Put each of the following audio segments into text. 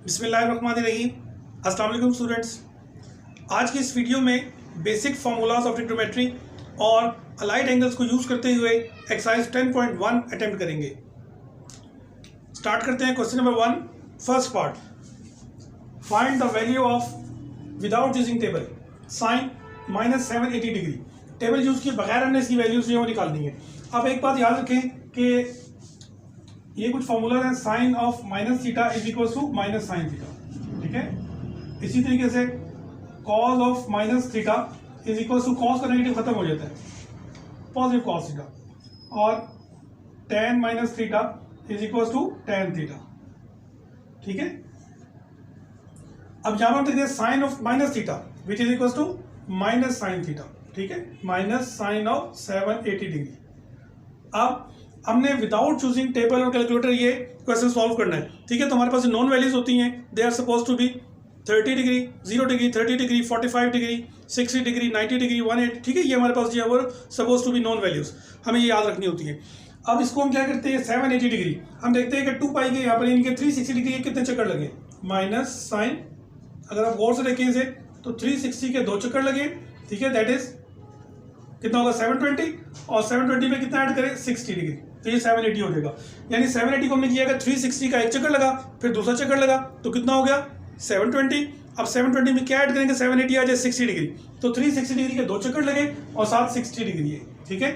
बिस्मिल्लाहिर्रहमानिर्रहीम। अस्सलाम वालेकुम स्टूडेंट्स। आज की इस वीडियो में बेसिक फार्मूलाज ऑफ ट्रिग्नोमेट्री और अलाइड एंगल्स को यूज़ करते हुए एक्सरसाइज 10.1 अटेम्प्ट करेंगे। स्टार्ट करते हैं। Question number 1, first part, find the value of without using table sine -780 degree. Table use किए बगैर हमने इसकी वैल्यूज जो है वो निकालनी है। अब एक बात याद रखें कि ये कुछ फार्मूला है, sine of -theta is equal to -sin theta, ठीक है। इसी तरीके से cos of -theta is equal to, cos का नेगेटिव खत्म हो जाता है, पॉजिटिव कॉस थीटा, और tan -theta is equal to tan theta, ठीक है। अब यहाँ पर देखिए sine of -theta which is equal to -sin theta, ठीक है, -sin ऑफ 780 डिग्री। अब हमने विदाउट चूजिंग टेबल और कैलकुलेटर ये क्वेश्चन सॉल्व करना है, ठीक है। तो हमारे पास नॉन वैल्यूज होती हैं, they are supposed to be 30 degree, 0 degree, 30 degree, 45 degree, 60 degree, 90 degree, 180, ठीक है। ये हमारे पास जो है वो supposed to be known values, हमें ये याद रखनी होती है। अब इसको हम क्या करते हैं, 780 डिग्री हम देखते हैं कि 2 पाई के यहाँ पर इनके 360 डिग्री के कितने चक्कर लगे, -sin, अगर आप गौर से देखें इसे तो 360 के 2 चक्कर लगे, ठीक है। दैट इज कितना होगा 720, और 720 में कितना ऐड करें 60 डिग्री, तो ये 780 हो जाएगा। यानी 780 को हमने किया अगर 360 का एक चक्कर लगा फिर दूसरा चक्कर लगा तो कितना हो गया 720। अब 720 में क्या ऐड करेंगे, 780 आ जाए 60 डिग्री, तो 360 डिग्री के 2 चक्कर लगे और साथ 60 डिग्री है, ठीक है।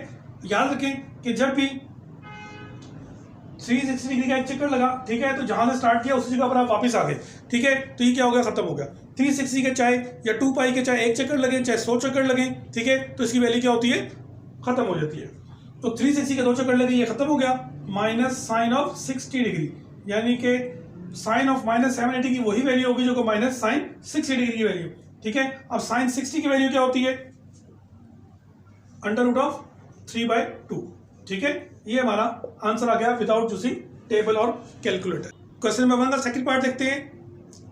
याद रखें कि जब भी 360 डिग्री का एक चक्कर लगा, ठीक है, तो जहां से स्टार्ट किया उसी जगह पर आप वापस आ गए, ठीक है। तो ये क्या हो गया, खत्म हो गया। 360 के चाहे या 2 पाई के चाहे एक चक्कर लगे चाहे 100 चक्कर लगे, ठीक है, तो इसकी वैल्यू क्या होती है, खत्म हो जाती है। तो 360 के 2 चक्कर लगे, ये खत्म हो गया, -sin ऑफ 60 डिग्री, यानी कि साइन ऑफ -780 की वही वैल्यू होगी जो को -sin 60 डिग्री की वैल्यू, ठीक है। अब sin 60 की वैल्यू क्या होती है, √3/2, ठीक है। ये हमारा आंसर आ गया विदाउट यूजिंग टेबल और कैलकुलेटर। क्वेश्चन नंबर 1 का सेकंड पार्ट देखते हैं।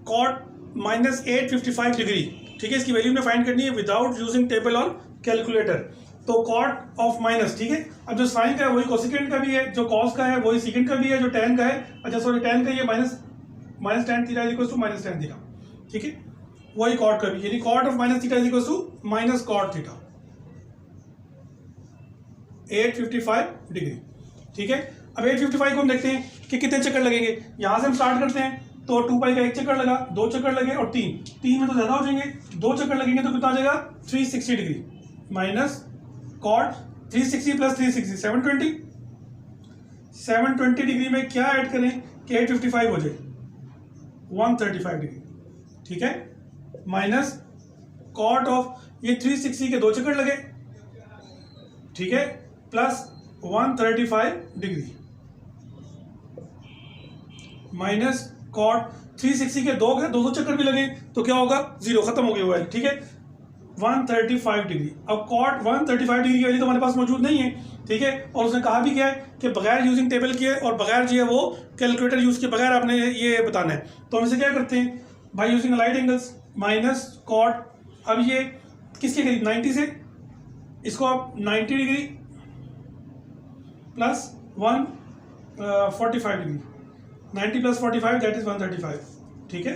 cot -855 डिग्री, ठीक है, इसकी वैल्यू में फाइंड करनी है विदाउट यूजिंग टेबल और कैलकुलेटर। तो cot ऑफ माइनस, ठीक है। अब जो साइन का है वही कोसेकेंट का भी है, जो कॉस का है वही सीकेंट का भी है, जो tan का है, अच्छा सॉरी tan का ये -tan theta equal to -tan theta, ठीक है, वही cot का भी, यानी cot of -theta equal to -cot theta 855 degree, ठीक है। अब 855 को हम देखते हैं कि कितने चक्कर लगेंगे। यहां से हम स्टार्ट करते हैं तो 2 पाई का एक चक्कर लगा, 2 चक्कर लगे और 3 में तो ज्यादा हो जाएंगे, 2 चक्कर लगेंगे तो कितना आ जाएगा 360 degree minus cot 360 plus 360 720। 720 degree में क्या ऐड करें कि 855 हो जाए 135 डिग्री, ठीक है, माइनस cot ऑफ ये 360 के 2 चक्कर लगे, ठीक है, प्लस 135 डिग्री माइनस cot 360 के 200 चक्कर भी लगे तो क्या होगा 0, खत्म हो गया हुआ है, ठीक है, 135 डिग्री। अब cot 135 डिग्री की वैल्यू तो हमारे पास मौजूद नहीं है, ठीक है, और उसने कहा भी क्या है कि बगैर यूजिंग टेबल किए और बगैर जो है वो कैलकुलेटर यूज किए बगैर आपने ये बताना है। तो हम इसे क्या करते हैं, by using allied angles minus cot, अब ये किसके करीब 90 से, इसको आप 90 degree plus 145 degree, 90 plus 45 that is 135, ठीक है,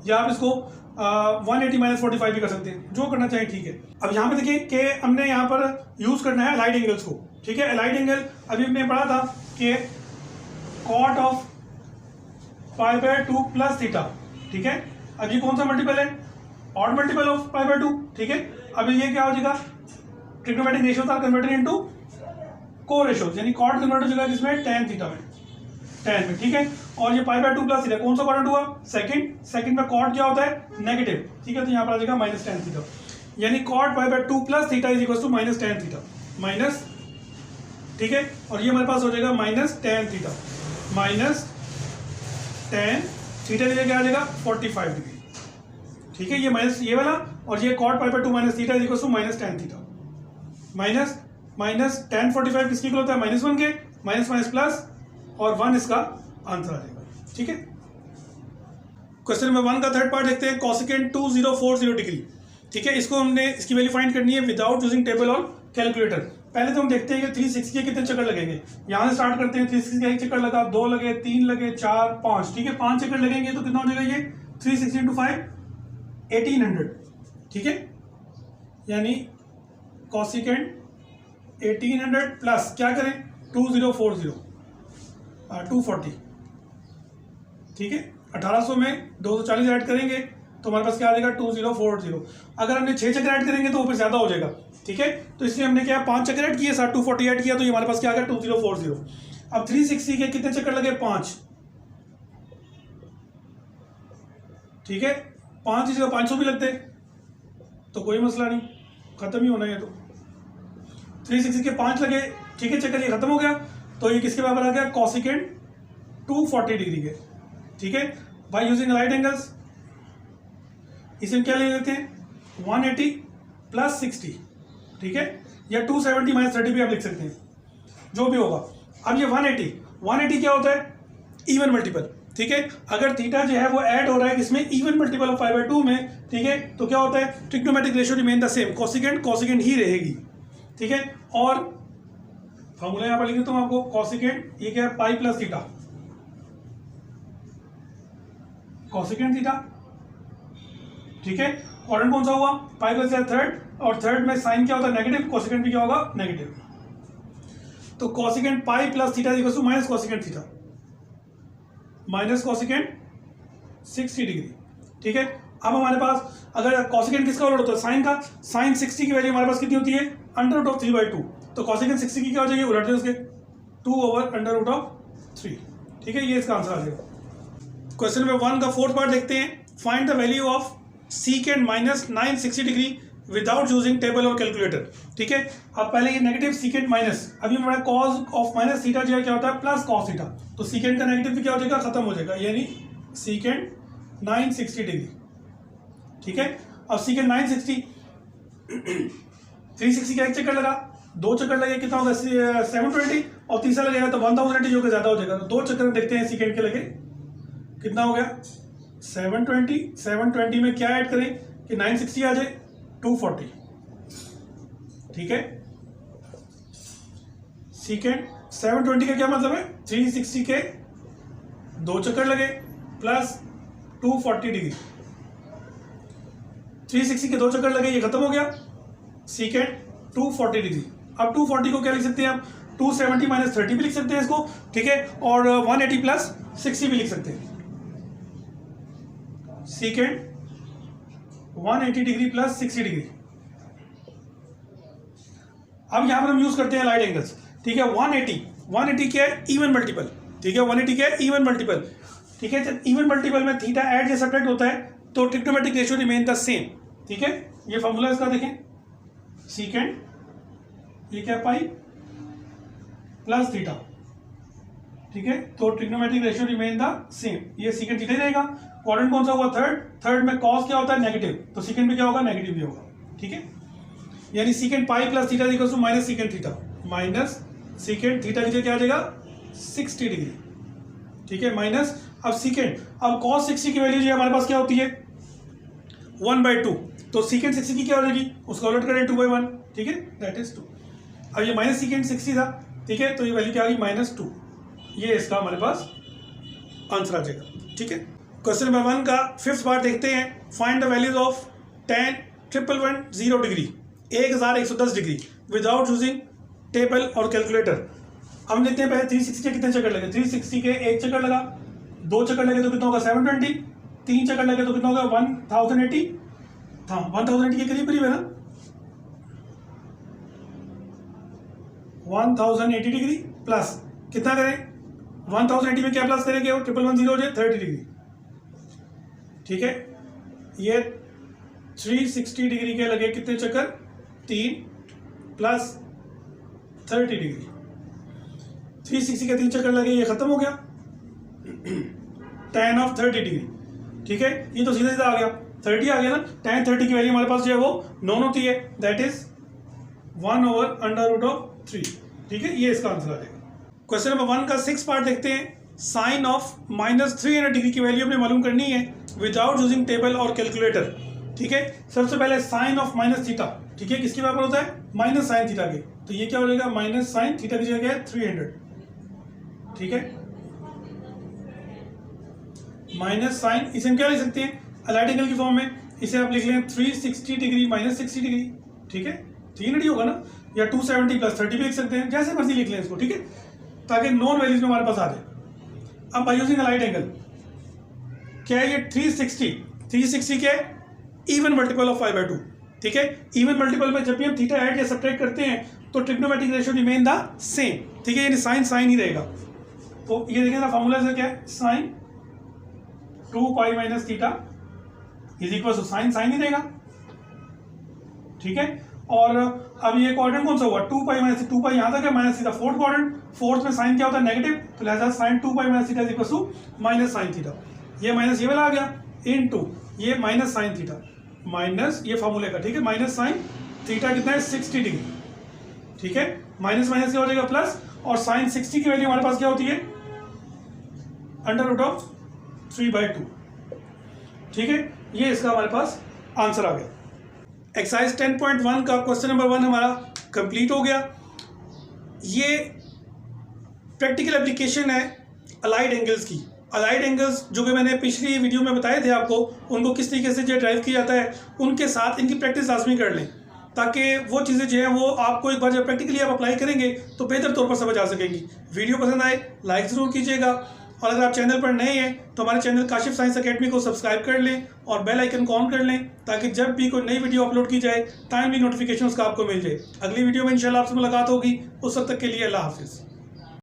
या आप इसको 180 माइनस 45 भी कर सकते हैं, जो करना चाहें, ठीक है। अब यहाँ पे देखिए कि हमने यहाँ पर यूज करना है अलाइड एंगल्स को, ठीक है। अलाइड एंगल अभी हमने पढ़ा था कि cot ऑफ π/2 प्लस थीटा, ठीक है। अब ये कौन सा मल्टीपल है, ऑड मल्टीपल ऑफ π/2, ठीक है। अब ये क्या हो जाएगा, trigonometric ratios are converted into co ratios, यानी cot कन्वर्ट हो जाएगा किसमें, tan थीटा में, tan में, ठीक है। और ये π/2 प्लस थीटा कौन सा क्वाड्रेंट हुआ, सेकंड में cot क्या होता है नेगेटिव, ठीक है, तो यहाँ पर आ जाएगा -tan थीटा, यानी cot π/2 plus theta is equal to -tan theta minus, ठीक है, और ये हमारे पास हो जाएगा -tan theta minus tan theta जगह क्या आ जाएगा 45 डिग्री, ठीक है, ये माइनस ये वाला, और ये cot π/2 minus theta is equal to -tan theta minus tan 45 किसकी इक्वल होता है -1 के, माइनस माइनस प्लस, और 1 इसका आंसर आ जाएगा, ठीक है। क्वेश्चन नंबर 1 का थर्ड पार्ट देखते हैं। कोसेकेंट 2040 डिग्री, ठीक है, इसको हमने इसकी वैल्यू फाइंड करनी है विदाउट यूजिंग टेबल और कैलकुलेटर। पहले तो हम देखते हैं कि 360 के कितने चक्कर लगेंगे। यहाँ से स्टार्ट करते हैं, 360 का एक चक्कर लगा, 2 लगे, 3 लगे, 4, 5, ठीक है, 5 चक्कर लगेंगे तो कितना हो जाएगा ये 360 × 5 1800, ठीक है, यानी कॉसिकेंट 1800 प्लस क्या करें 2040 240, ठीक है, 1800 में 240 ऐड करेंगे तो हमारे पास क्या आ जाएगा 2040। अगर हमने 6 चक्कर ऐड करेंगे तो वो फिर ज़्यादा हो जाएगा, ठीक है, तो इसलिए हमने क्या 5 चक्कर ऐड किए, साथ 240 ऐड किया तो ये हमारे पास क्या आ गया 2040। अब 360 के कितने चक्कर लगे 5, ठीक है, 5 की जगह 500 भी लगते तो कोई मसला नहीं, खत्म ही होना है। तो 360 के 5 लगे, ठीक है, चक्कर ये खत्म हो गया तो ये किसके बराबर आ गया कॉसिकेंट 240 डिग्री के, ठीक है। बाय यूजिंग राइट एंगल्स इसे हम क्या ले लेते हैं 180 + 60, ठीक है, या 270 - 30 भी आप लिख सकते हैं, जो भी होगा। अब ये 180 क्या होता है इवन मल्टीपल, ठीक है, अगर थीटा जो है वो ऐड हो रहा है किसमें इवन मल्टीपल ऑफ 5/2 में, ठीक है, तो क्या होता है trigonometric ratio remain the same, cosecant ही रहेगी, ठीक है। और फॉर्मूला यहाँ पर लिख देता हूँ आपको, कॉसिकेंट ये क्या है पाई प्लस थीटा, कॉसिकेंट थीटा, ठीक है, क्वाड्रेंट कौन सा हुआ पाई प्लस थर्ड, और थर्ड में साइन क्या होता है नेगेटिव, कॉसिकेंट भी क्या होगा नेगेटिव, तो cosecant pi plus theta equal to minus cosecant theta minus cosecant 60 degree, ठीक है। अब हमारे पास अगर कॉसिकेंट किसका उलट होता है साइन का, साइन 60 की वैल्यू हमारे पास कितनी होती है √3/2, तो कॉसिकेंट 60 की क्या हो जाएगी उलट दे उसके 2/√3, ठीक है, ये इसका आंसर आ जाएगा। क्वेश्चन नंबर 1 का 4th पार्ट देखते हैं, find the value of secant -960 degree without using table और कैलकुलेटर, ठीक है। अब पहले ये नेगेटिव सीकेंट माइनस, अभी हमारा कॉस ऑफ माइनस थीटा जो है क्या होता है प्लस कॉस थीटा, तो सीकेंट का नेगेटिव भी क्या हो जाएगा खत्म हो जाएगा, यानी सीकेंट 960 डिग्री, ठीक है। अब सीकेंट 960 360 का एक चक्कर लगा, 2 चक्कर लगे कितना होगा 720, और तीसरा लगेगा तो 1080 जो कि ज्यादा हो जाएगा, तो 2 चक्कर देखते हैं सीकेंट के लगे कितना हो गया 720 में क्या ऐड करें कि 960 आ जाए 240, ठीक है। सीकेंट 720 का क्या मतलब है 360 के 2 चक्कर लगे प्लस 240 डिग्री, 360 के 2 चक्कर लगे ये खत्म हो गया सीकेंट 240 डिग्री। अब 240 को क्या लिख सकते हैं आप 270 - 30 भी लिख सकते हैं इसको, ठीक है, और 180 + 60 भी लिख सकते हैं, सीकेंट 180 डिग्री + 60 डिग्री। अब यहां पर हम यूज करते हैं लाइट एंगल्स, ठीक है। 180 क्या है इवन मल्टीपल, ठीक है, 180 क्या है इवन मल्टीपल, ठीक है। जब इवन मल्टीपल में थीटा ऐड या सब्ट्रैक्ट होता है तो trigonometric ratio remain the same, ठीक है। ये फॉर्मूला इसका देखें, सीकेंट ये क्या पाई प्लस थीटा, ठीक है, तो trigonometric ratio remain the same, ये सीकेंट थीटा ही रहेगा। क्वाड्रेंट कौन सा हुआ थर्ड में कॉस क्या होता है नेगेटिव, तो सीकेंट भी क्या होगा नेगेटिव भी होगा, ठीक है, यानी secant pi plus theta equal to minus secant theta, minus secant theta की जगह क्या आ जाएगा 60 डिग्री, ठीक है, माइनस अब सीकेंट, अब cos 60 की वैल्यू जो है हमारे पास क्या होती है 1/2, तो सीकेंट 60 की क्या हो जाएगी उसका उलट करें 2/1, ठीक है, दैट इज 2। अब ये माइनस सीकेंट 60 था, ठीक है, तो ये वैल्यू क्या आ गई -2, ये इसका हमारे पास आंसर आ जाएगा, ठीक है। क्वेश्चन नंबर 1 का 5th पार्ट देखते हैं, find the values of tan 1110 degree 1110 degree without using table और कैलकुलेटर। हम देखते हैं पहले 360 के कितने चक्कर लगे, 360 के 1 चक्कर लगा, 2 चक्कर लगे तो कितना होगा 720, 3 चक्कर लगे तो कितना होगा 1080, हाँ 1080 के करीब है ना 1080 डिग्री प्लस कितना करें 1080 में क्या प्लस करेंगे वो 1110 हो जाए 30 डिग्री, ठीक है। ये 360 डिग्री के लगे कितने चक्कर 3 प्लस 30 डिग्री, 360 के 3 चक्कर लगे ये खत्म हो गया tan ऑफ 30 डिग्री, ठीक है, ये तो सीधा सीधा आ गया 30 आ गया ना, tan 30 की वैल्यू हमारे पास जो है वो नॉन होती है, दैट इज 1/√3, ठीक है, ये इसका आंसर आ जाएगा। क्वेश्चन नंबर 1 का 6th पार्ट देखते हैं, साइन ऑफ -300 डिग्री की वैल्यू हमें मालूम करनी है विदाउट यूजिंग टेबल और कैलकुलेटर, ठीक है। सबसे पहले साइन ऑफ माइनस थीटा, ठीक है, किसके बराबर होता है माइनस साइन थीटा के, तो ये क्या हो जाएगा, माइनस साइन थीटा की जगह है 300, ठीक है। माइनस साइन, इसे हम क्या लिख सकते हैं अलाइड एंगल की फॉर्म में, इसे आप लिख लें 360 डिग्री माइनस 60 डिग्री, ठीक है, 300 होगा ना, या 270 प्लस 30 भी लिख सकते हैं, जैसे मर्जी लिख लें इसको, ठीक है, ताकि नॉन वैल्यूज में हमारे पास आ जाए। अब बाय यूजिंग अलाइड एंगल क्या है, ये 360 क्या है, इवन मल्टीपल ऑफ 5/2, ठीक है। इवन मल्टीपल में जब भी हम थीटा ऐड या सब्ट्रैक्ट करते हैं तो trigonometric ratio remain the same, ठीक है, यानी साइन साइन ही रहेगा। तो ये देखें ना फॉर्मूला से क्या है, sine 2 pi minus theta is equal to sine sine ही रहेगा, ठीक है। और अब ये क्वाड्रेंट कौन सा हुआ, 2 पाई माइनस 2 पाई यहाँ तक है, minus theta fourth quadrant, fourth में साइन क्या होता है नेगेटिव, तो लिहाजा sine 2 pi minus theta is equal to minus sine theta, ये माइनस ये वाला आ गया इनटू ये माइनस साइन थीटा माइनस ये फॉर्मूले का, ठीक है, माइनस साइन थीटा कितना है 60 डिग्री, ठीक है, माइनस माइनस क्या हो जाएगा प्लस, और साइन 60 की वैल्यू हमारे पास क्या होती है √3/2, ठीक है। ये इसका हमारे पास आंसर आ गया। एक्सरसाइज 10.1 का क्वेश्चन नंबर 1 हमारा कंप्लीट हो गया। ये प्रैक्टिकल एप्लीकेशन है अलाइड एंगल्स की। अलाइड एंगल्स जो कि मैंने पिछली वीडियो में बताए थे आपको, उनको किस तरीके से जो ड्राइव किया जाता है, उनके साथ इनकी प्रैक्टिस लाजमी कर लें, ताकि वो चीज़ें जो हैं वो आपको एक बार जब प्रैक्टिकली आप अप्लाई करेंगे तो बेहतर तौर पर समझ आ सकेंगी। वीडियो पसंद आए लाइक ज़रूर कीजिएगा, और अगर आप चैनल पर नए हैं तो हमारे चैनल काशिफ साइंस एकेडमी को सब्सक्राइब कर लें और बेल आइकन को ऑन कर लें, ताकि जब भी कोई नई वीडियो अपलोड की जाए टाइमली नोटिफिकेशन उसका आपको मिल जाए। अगली वीडियो में इंशाल्लाह आपसे मुलाकात होगी, उस वक्त तक के लिए अल्लाह हाफिज़।